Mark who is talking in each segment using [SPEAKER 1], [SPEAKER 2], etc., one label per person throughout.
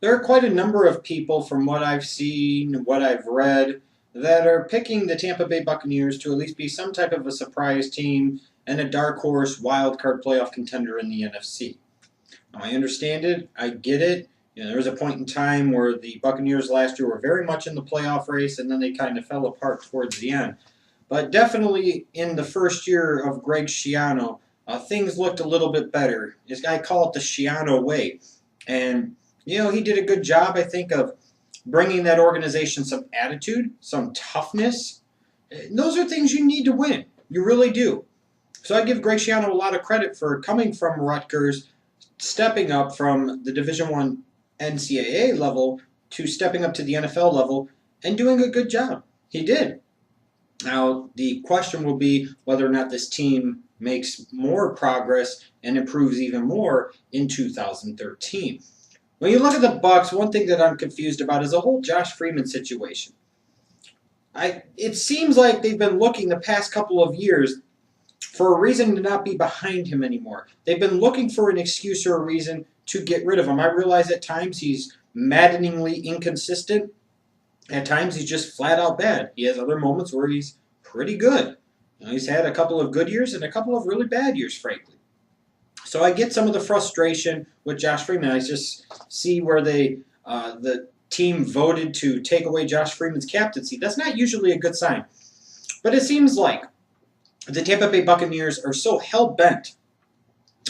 [SPEAKER 1] There are quite a number of people, from what I've seen, what I've read, that are picking the Tampa Bay Buccaneers to at least be some type of a surprise team and a dark horse wild card playoff contender in the NFC. Now, I understand it. I get it. There was a point in time where the Buccaneers last year were very much in the playoff race, and then they kind of fell apart towards the end. But definitely in the first year of Greg Schiano, things looked a little bit better. This guy called it the Schiano way. And, he did a good job, I think, of bringing that organization some attitude, some toughness. Those are things you need to win. You really do. So I give Greg Schiano a lot of credit for coming from Rutgers, stepping up from the Division One NCAA level to stepping up to the NFL level and doing a good job. He did. Now, the question will be whether or not this team makes more progress and improves even more in 2013. When you look at the Bucs, one thing that I'm confused about is the whole Josh Freeman situation. It seems like they've been looking the past couple of years for a reason to not be behind him anymore. They've been looking for an excuse or a reason to get rid of him. I realize at times he's maddeningly inconsistent. At times he's just flat out bad. He has other moments where he's pretty good. He's had a couple of good years and a couple of really bad years, frankly. So I get some of the frustration with Josh Freeman. I just see where the team voted to take away Josh Freeman's captaincy. That's not usually a good sign. But it seems like the Tampa Bay Buccaneers are so hell-bent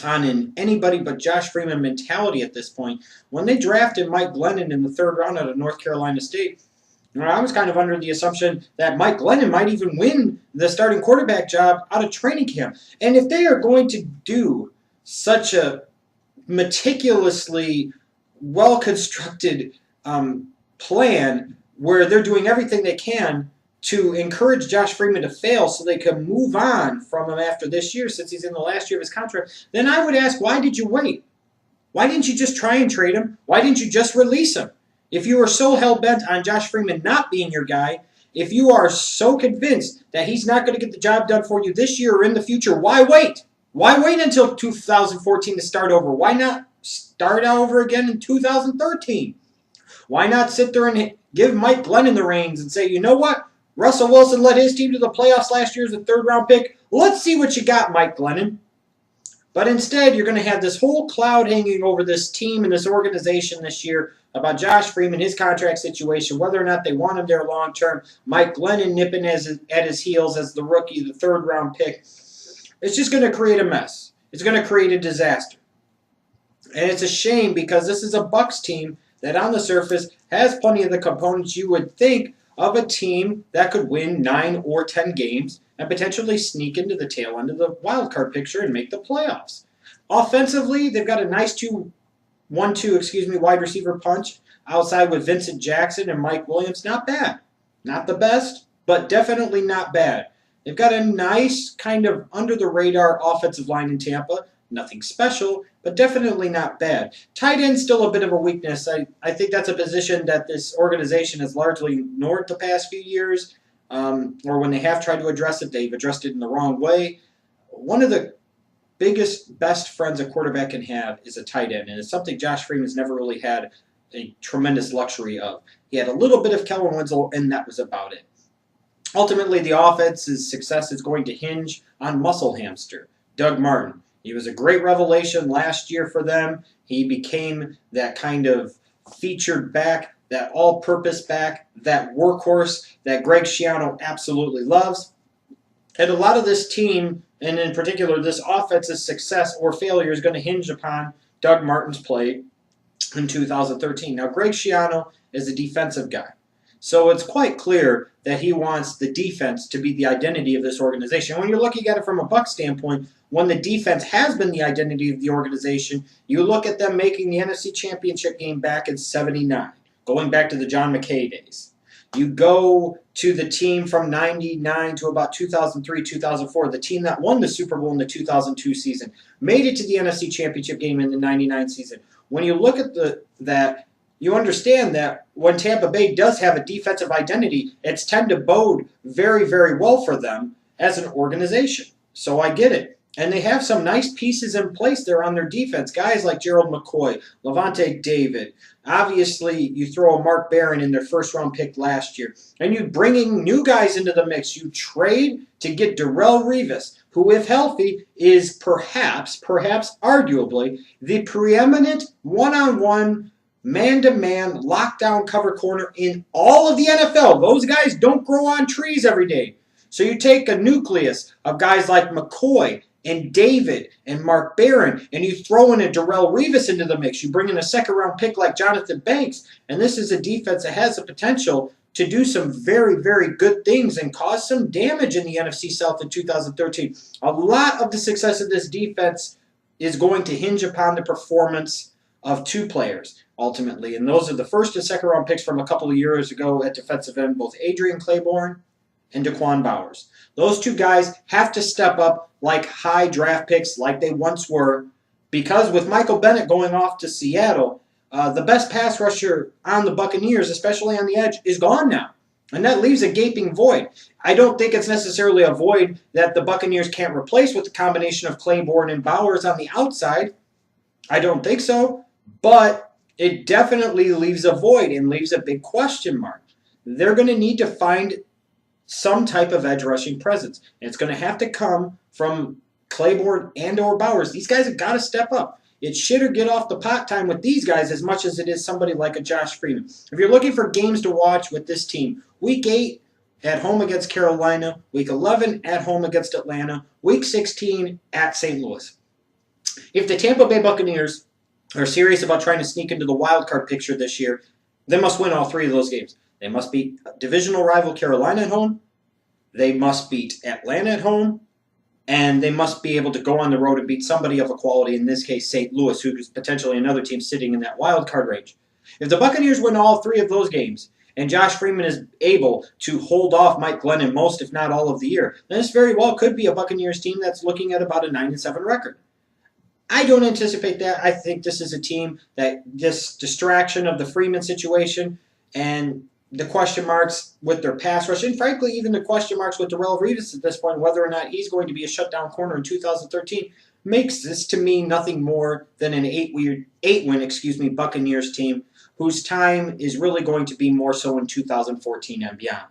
[SPEAKER 1] on an anybody but Josh Freeman mentality at this point. When they drafted Mike Glennon in the third round out of North Carolina State, I was kind of under the assumption that Mike Glennon might even win the starting quarterback job out of training camp. And if they are going to do such a meticulously well-constructed plan where they're doing everything they can to encourage Josh Freeman to fail so they can move on from him after this year, since he's in the last year of his contract, then I would ask, why did you wait? Why didn't you just try and trade him? Why didn't you just release him? If you are so hell-bent on Josh Freeman not being your guy, if you are so convinced that he's not going to get the job done for you this year or in the future, why wait? Why wait until 2014 to start over? Why not start over again in 2013? Why not sit there and give Mike Glennon the reins and say, you know what? Russell Wilson led his team to the playoffs last year as a third-round pick. Let's see what you got, Mike Glennon. But instead, you're going to have this whole cloud hanging over this team and this organization this year about Josh Freeman, his contract situation, whether or not they want him there long-term. Mike Glennon nipping at his heels as the rookie, the third-round pick. It's just going to create a mess. It's going to create a disaster. And it's a shame because this is a Bucs team that on the surface has plenty of the components you would think of a team that could win 9 or 10 games and potentially sneak into the tail end of the wild card picture and make the playoffs. Offensively, they've got a nice 1-2 wide receiver punch outside with Vincent Jackson and Mike Williams. Not bad. Not the best, but definitely not bad. They've got a nice kind of under-the-radar offensive line in Tampa. Nothing special, but definitely not bad. Tight end still a bit of a weakness. I think that's a position that this organization has largely ignored the past few years, or when they have tried to address it, they've addressed it in the wrong way. One of the best friends a quarterback can have is a tight end, and it's something Josh Freeman's never really had a tremendous luxury of. He had a little bit of Kellen Winslow, and that was about it. Ultimately, the offense's success is going to hinge on muscle hamster, Doug Martin. He was a great revelation last year for them. He became that kind of featured back, that all-purpose back, that workhorse that Greg Schiano absolutely loves. And a lot of this team, and in particular this offense's success or failure, is going to hinge upon Doug Martin's play in 2013. Now, Greg Schiano is a defensive guy. So it's quite clear that he wants the defense to be the identity of this organization. When you're looking at it from a Bucs standpoint, when the defense has been the identity of the organization, you look at them making the NFC Championship game back in '79, going back to the John McKay days. You go to the team from 99 to about 2003, 2004, the team that won the Super Bowl in the 2002 season, made it to the NFC Championship game in the 99 season. When you look at that, you understand that when Tampa Bay does have a defensive identity, it's tend to bode very, very well for them as an organization. So I get it. And they have some nice pieces in place there on their defense. Guys like Gerald McCoy, Levante David. Obviously, you throw a Mark Barron in their first-round pick last year. And you bringing new guys into the mix. You trade to get Darrelle Revis, who, if healthy, is perhaps arguably, the preeminent one-on-one, man-to-man, lockdown cover corner in all of the NFL. Those guys don't grow on trees every day. So you take a nucleus of guys like McCoy and David and Mark Barron, and you throw in a Darrelle Revis into the mix. You bring in a second-round pick like Jonathan Banks, and this is a defense that has the potential to do some very, very good things and cause some damage in the NFC South in 2013. A lot of the success of this defense is going to hinge upon the performance of two players, ultimately, and those are the first and second-round picks from a couple of years ago at defensive end, both Adrian Claiborne and Daquan Bowers. Those two guys have to step up like high draft picks like they once were, because with Michael Bennett going off to Seattle, the best pass rusher on the Buccaneers, especially on the edge, is gone now. And that leaves a gaping void. I don't think it's necessarily a void that the Buccaneers can't replace with the combination of Claiborne and Bowers on the outside. I don't think so. But it definitely leaves a void and leaves a big question mark. They're going to need to find some type of edge rushing presence. And it's going to have to come from Claiborne and or Bowers. These guys have got to step up. It should or get off the pot time with these guys as much as it is somebody like a Josh Freeman. If you're looking for games to watch with this team, Week 8 at home against Carolina, Week 11 at home against Atlanta, Week 16 at St. Louis. If the Tampa Bay Buccaneers are serious about trying to sneak into the wild card picture this year, they must win all three of those games. They must beat divisional rival Carolina at home, they must beat Atlanta at home, and they must be able to go on the road and beat somebody of a quality, in this case St. Louis, who's potentially another team sitting in that wild card range. If the Buccaneers win all three of those games, and Josh Freeman is able to hold off Mike Glennon most, if not all of the year, then this very well could be a Buccaneers team that's looking at about a 9-7 record. I don't anticipate that. I think this is a team that this distraction of the Freeman situation and the question marks with their pass rush, and frankly, even the question marks with Darrelle Revis at this point, whether or not he's going to be a shutdown corner in 2013, makes this to me nothing more than an 8-win Buccaneers team whose time is really going to be more so in 2014 and beyond.